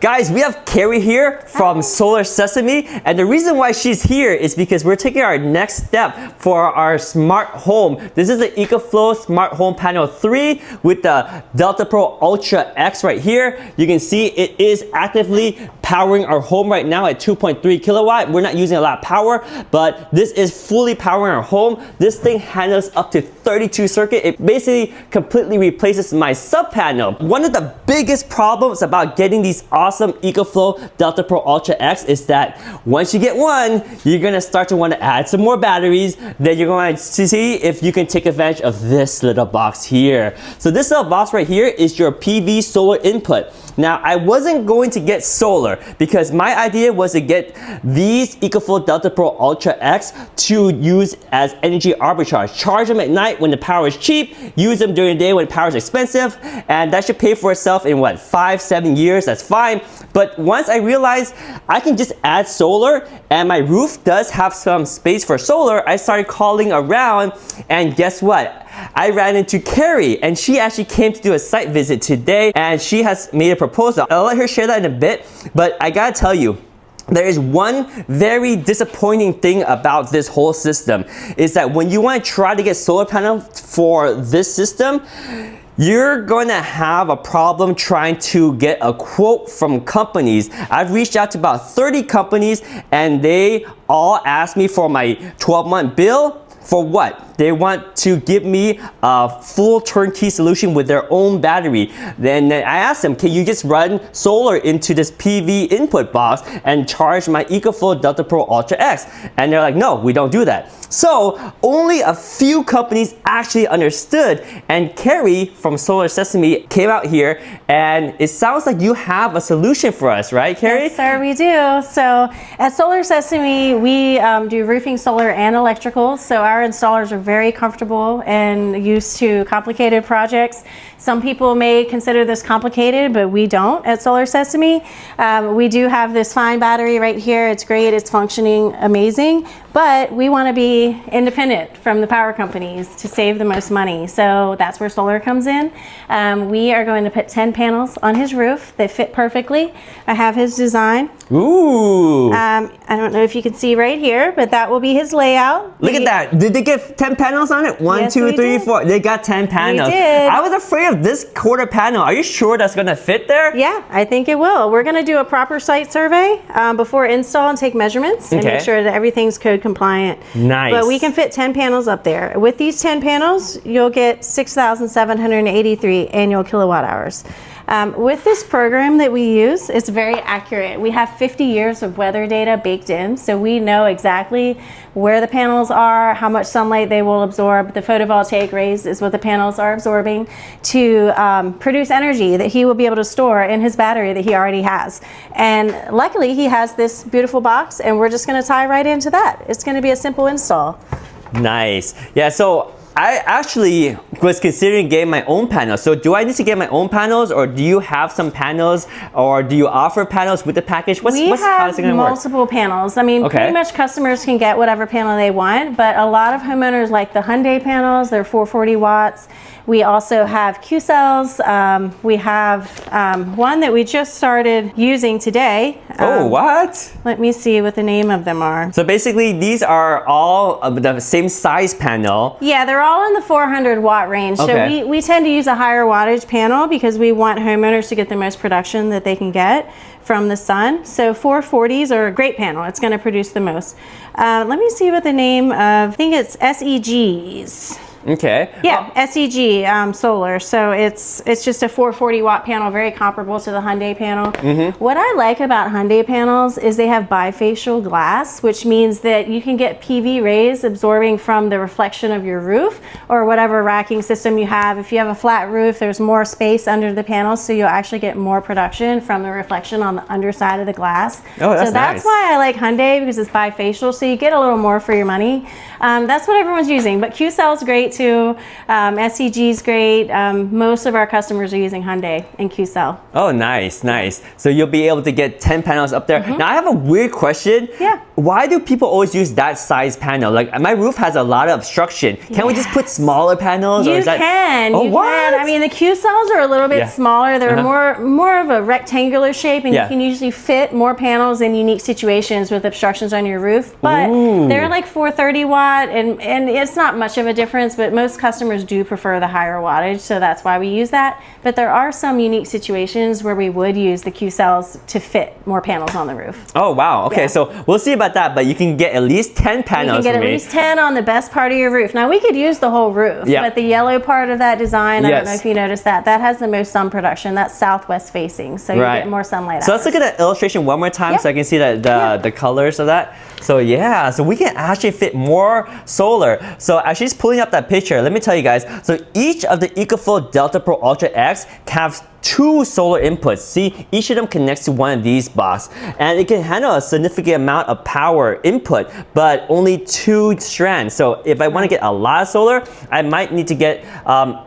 Guys, we have Carrie here from Solar Sesame, and the reason why she's here is because we're taking our next step for our smart home. This is the EcoFlow Smart Home Panel 3 with the Delta Pro Ultra X right here. You can see it is actively powering our home right now at 2.3 kilowatt. We're not using a lot of power, but this is fully powering our home. This thing handles up to 32 circuit. It basically completely replaces my sub panel. One of the biggest problems about getting these awesome EcoFlow Delta Pro Ultra X is that once you get one, you're gonna start to want to add some more batteries. Then you're going to see if you can take advantage of this little box here. So this little box right here is your PV solar input. Now, I wasn't going to get solar because my idea was to get these EcoFlow Delta Pro Ultra X to use as energy arbitrage. Charge them at night when the power is cheap, use them during the day when the power is expensive, and that should pay for itself in what, 5-7 years, that's fine. But once I realized I can just add solar and my roof does have some space for solar, I started calling around, and guess what? I ran into Carrie, and she actually came to do a site visit today, and she has made a proposal. I'll let her share that in a bit, but I gotta tell you, there is one very disappointing thing about this whole system, is that when you want to try to get solar panel for this system, you're going to have a problem trying to get a quote from companies. I've reached out to about 30 companies, and they all asked me for my 12-month bill. For what? They want to give me a full turnkey solution with their own battery. Then I asked them, can you just run solar into this PV input box and charge my EcoFlow Delta Pro Ultra X? And they're like, no, we don't do that. So only a few companies actually understood, and Carrie from Solar Sesame came out here, and it sounds like you have a solution for us, right, Carrie? Yes, sir, we do. So at Solar Sesame, we do roofing, solar, and electrical. So our installers are very comfortable and used to complicated projects. Some people may consider this complicated, but we don't at Solar Sesame. We do have this fine battery right here. It's great, it's functioning amazing, but we want to be independent from the power companies to save the most money. So that's where solar comes in. We are going to put 10 panels on his roof that fit perfectly. I have his design. Ooh. I don't know if you can see right here, but that will be his layout. Look at that. Did they get 10 panels on it? 1, Yes, 2, we 3, did. 4. They got 10 panels. We did. I was afraid of this quarter panel. Are you sure that's gonna fit there? Yeah, I think it will. We're gonna do a proper site survey before install and take measurements and make sure that everything's code compliant. Nice. But we can fit 10 panels up there. With these 10 panels, you'll get 6,783 annual kilowatt hours. With this program that we use, it's very accurate. We have 50 years of weather data baked in, so we know exactly where the panels are, how much sunlight they will absorb. The photovoltaic rays is what the panels are absorbing to produce energy that he will be able to store in his battery that he already has. And luckily, he has this beautiful box, and we're just gonna tie right into that. It's gonna be a simple install. Nice. Yeah, so I actually was considering getting my own panels. So do I need to get my own panels, or do you have some panels, or do you offer panels with the package? How's it gonna work? Multiple panels. I mean, pretty much customers can get whatever panel they want, but a lot of homeowners like the Hyundai panels. They're 440 watts. We also have Q cells. We have one that we just started using today. Oh, what? Let me see what the name of them are. So basically, these are all of the same size panel. Yeah, they're all in the 400 watt range. So we tend to use a higher wattage panel because we want homeowners to get the most production that they can get from the sun. So 440s are a great panel. It's going to produce the most. Let me see what the name of, I think it's SEGs. Okay. Yeah, SEG solar. So it's just a 440 watt panel, very comparable to the Hyundai panel. What I like about Hyundai panels is they have bifacial glass, which means that you can get PV rays absorbing from the reflection of your roof or whatever racking system you have. If you have a flat roof, there's more space under the panels, so you'll actually get more production from the reflection on the underside of the glass. Oh, that's so that's nice. why I like Hyundai, because it's bifacial, so you get a little more for your money. That's what everyone's using, but Q cell's great too. SEG's great. Most of our customers are using Hyundai and Q cell. Oh, nice, nice. So you'll be able to get 10 panels up there. Now I have a weird question. Yeah. why do people always use that size panel? Like my roof has a lot of obstruction. Can't we just put smaller panels? You or is that... can. Oh, you what? can. I mean, the Q cells are a little bit smaller. They're more of a rectangular shape, and you can usually fit more panels in unique situations with obstructions on your roof. But they're like 430 watt, and it's not much of a difference, but most customers do prefer the higher wattage, so that's why we use that. But there are some unique situations where we would use the Q cells to fit more panels on the roof. Oh, wow. Okay, so we'll see about that, but you can get at least 10 panels. You can get at least 10 on the best part of your roof. Now, we could use the whole roof, but the yellow part of that design, I don't know if you noticed that has the most sun production. That's southwest facing, so you get more sunlight. So let's look at the illustration one more time so I can see the colors of that. So yeah, so we can actually fit more solar. So as she's pulling up that picture, let me tell you guys, so each of the EcoFlow Delta Pro Ultra X have 2 solar inputs. See, each of them connects to one of these boxes, and it can handle a significant amount of power input, but only 2 strands. So if I want to get a lot of solar, I might need to get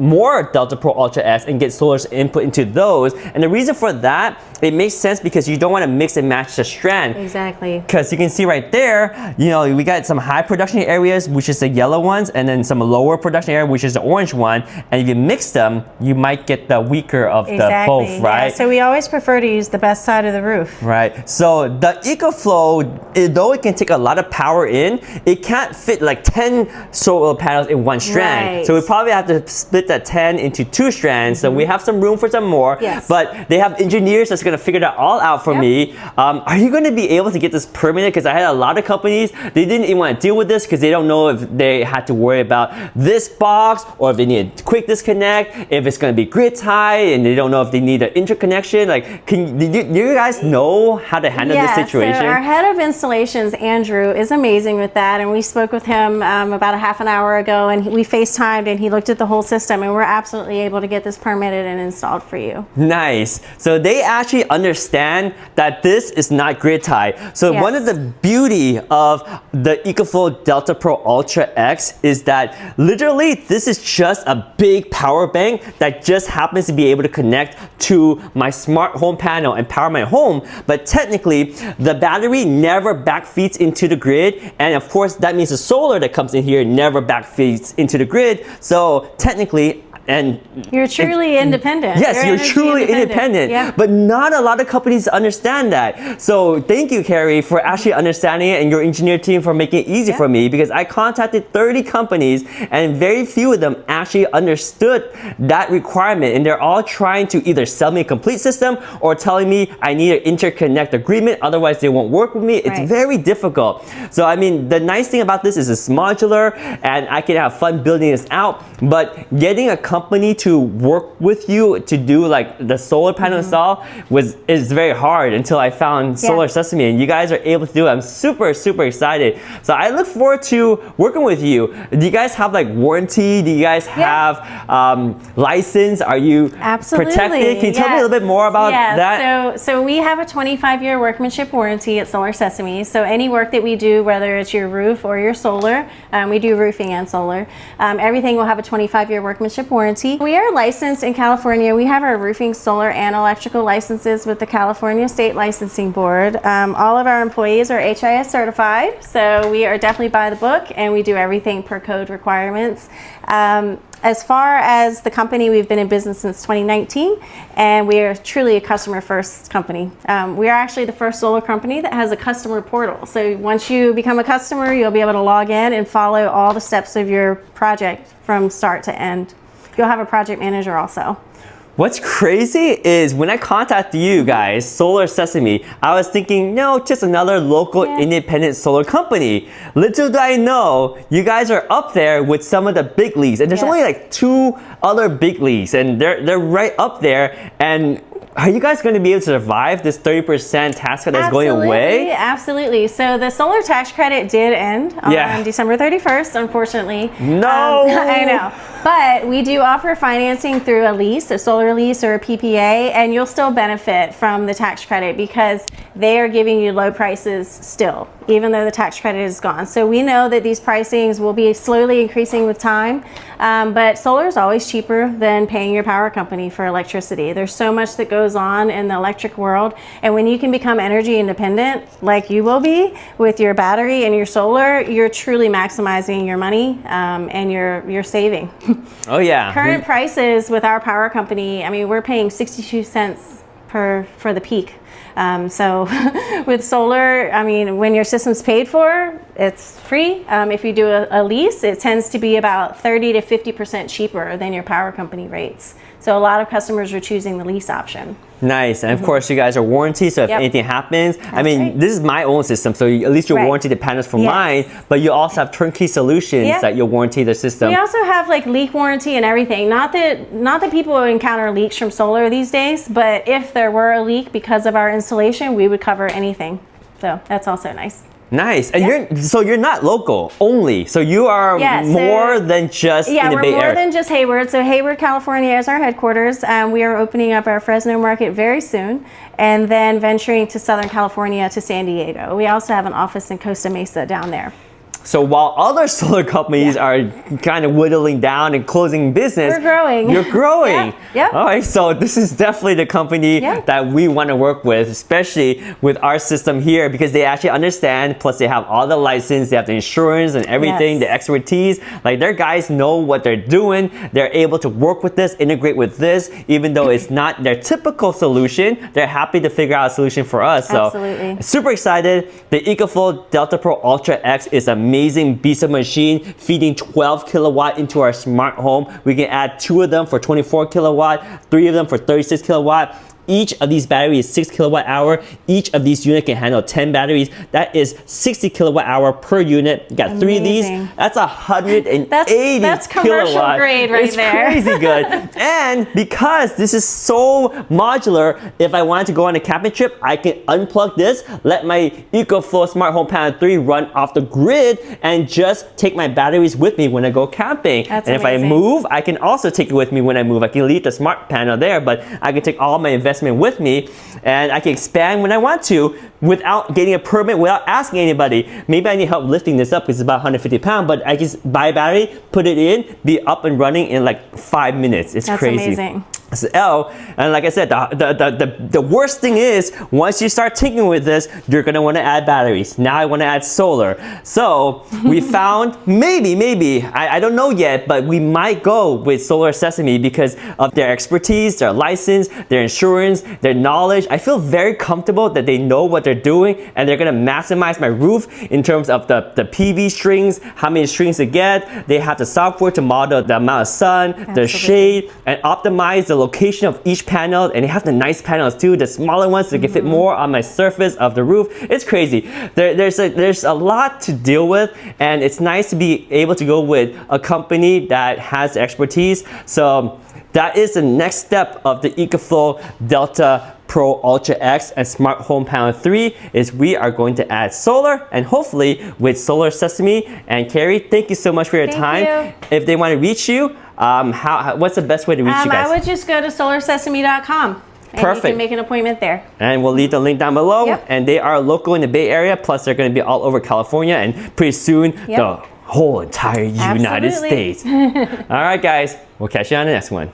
more Delta Pro Ultra S and get solar input into those. And the reason for that, it makes sense because you don't want to mix and match the strand. Exactly. Because you can see right there, you know, we got some high production areas, which is the yellow ones, and then some lower production area, which is the orange one. And if you mix them, you might get the weaker of the both, right? Yeah, so we always prefer to use the best side of the roof. Right. So the EcoFlow, though it can take a lot of power in, it can't fit like 10 solar panels in one strand. So we probably have to split that 10 into 2 strands. So we have some room for some more. But they have engineers that's going to figure that all out for me. Are you going to be able to get this permitted? Because I had a lot of companies, they didn't even want to deal with this because they don't know if they had to worry about this box or if they need a quick disconnect, if it's going to be grid tied, and they don't know if they need an interconnection. Like, do you guys know how to handle this situation? So our head of installations, Andrew, is amazing with that, and we spoke with him about a half an hour ago, and we FaceTimed, and he looked at the whole system, and we're absolutely able to get this permitted and installed for you. Nice. So they actually understand that this is not grid tied. So one of the beauty of the EcoFlow Delta Pro Ultra X is that literally this is just a big power bank that just happens to be able to connect to my smart home panel and power my home, but technically the battery never backfeeds into the grid, and of course that means the solar that comes in here never backfeeds into the grid. So technically, and you're truly independent. Yes, you're truly independent. But not a lot of companies understand that. So thank you, Carrie, for actually understanding it, and your engineer team for making it easy for me, because I contacted 30 companies and very few of them actually understood that requirement, and they're all trying to either sell me a complete system or telling me I need an interconnect agreement, otherwise they won't work with me. It's very difficult. So I mean, the nice thing about this is it's modular and I can have fun building this out, but getting a company to work with you to do like the solar panel install is very hard until I found Solar Sesame, and you guys are able to do it. I'm super excited. So I look forward to working with you. Do you guys have like warranty? Do you guys have license? Are you protected? Can you tell me a little bit more about that? So we have a 25-year workmanship warranty at Solar Sesame. So any work that we do, whether it's your roof or your solar, we do roofing and solar, everything will have a 25-year workmanship warranty. We are licensed in California. We have our roofing, solar, and electrical licenses with the California State Licensing Board. All of our employees are HIS certified, so we are definitely by the book, and we do everything per code requirements. As far as the company, we've been in business since 2019, and we are truly a customer-first company. We are actually the first solar company that has a customer portal. So once you become a customer, you'll be able to log in and follow all the steps of your project from start to end. You'll have a project manager also. What's crazy is when I contacted you guys, Solar Sesame, I was thinking, no, just another local independent solar company. Little do I know, you guys are up there with some of the big leagues, and there's only like 2 other big leagues, and they're right up there. And are you guys going to be able to survive this 30% tax credit that's going away? Absolutely. So the solar tax credit did end on December 31st, unfortunately. No! I know. But we do offer financing through a lease, a solar lease or a PPA, and you'll still benefit from the tax credit because they are giving you low prices still, even though the tax credit is gone. So we know that these pricings will be slowly increasing with time, but solar is always cheaper than paying your power company for electricity. There's so much that goes on in the electric world, and when you can become energy independent, like you will be with your battery and your solar, you're truly maximizing your money and you're saving. Oh yeah. Current prices with our power company, I mean, we're paying 62 cents for the peak. So with solar, I mean, when your system's paid for, it's free. If you do a lease, it tends to be about 30 to 50% cheaper than your power company rates. So a lot of customers are choosing the lease option. Nice. And of course, you guys are warranty, so if anything happens, I mean, this is my own system, so at least you'll warranty the panels for mine, but you also have turnkey solutions that you'll warranty the system. We also have like leak warranty and everything. Not that people encounter leaks from solar these days, but if there were a leak because of our installation, we would cover anything. So that's also nice. Nice. And you're not local only. So you are more than just in the Bay Area. Yeah, we're more than just Hayward. So Hayward, California is our headquarters. We are opening up our Fresno market very soon, and then venturing to Southern California to San Diego. We also have an office in Costa Mesa down there. So while other solar companies are kind of whittling down and closing business, we're growing. You're growing. Yeah. All right, so this is definitely the company that we want to work with, especially with our system here, because they actually understand, plus they have all the license, they have the insurance and everything, the expertise. Like their guys know what they're doing. They're able to work with this, integrate with this, even though it's not their typical solution. They're happy to figure out a solution for us. So super excited. The EcoFlow Delta Pro Ultra X is amazing beast of machine, feeding 12 kilowatt into our smart home. We can add 2 of them for 24 kilowatt, 3 of them for 36 kilowatt. Each of these batteries is 6 kilowatt hour. Each of these units can handle 10 batteries. That is 60 kilowatt hour per unit. You got 3 of these. That's 180 that's commercial kilowatt. Grade right there. It's crazy good. And because this is so modular, if I wanted to go on a camping trip, I can unplug this, let my EcoFlow Smart Home Panel 3 run off the grid, and just take my batteries with me when I go camping. That's and amazing. if I move, I can also take it with me when I move. I can leave the smart panel there, but I can take all my investment with me, and I can expand when I want to without getting a permit, without asking anybody. Maybe I need help lifting this up because it's about 150 pounds, but I just buy a battery, put it in, be up and running in like 5 minutes. It's crazy. That's amazing. So, and like I said, the worst thing is, once you start tinkering with this, you're gonna want to add batteries. Now I want to add solar. So we found maybe I don't know yet, but we might go with Solar Sesame because of their expertise, their license, their insurance, their knowledge. I feel very comfortable that they know what they're doing, and they're gonna maximize my roof in terms of the PV strings, how many strings to get. They have the software to model the amount of sun, the shade, and optimize the location of each panel. And they have the nice panels too, the smaller ones that can fit more on my surface of the roof. It's crazy. There's a lot to deal with, and it's nice to be able to go with a company that has expertise. So that is the next step of the EcoFlow Delta Pro Ultra X and Smart Home Panel 3 is we are going to add solar, and hopefully with Solar Sesame. And Carrie, thank you so much for your time. If they want to reach you, what's the best way to reach you guys? I would just go to solarsesame.com. And you can make an appointment there. And we'll leave the link down below. And they are local in the Bay Area, plus they're going to be all over California, and pretty soon the whole entire United States. All right, guys, we'll catch you on the next one.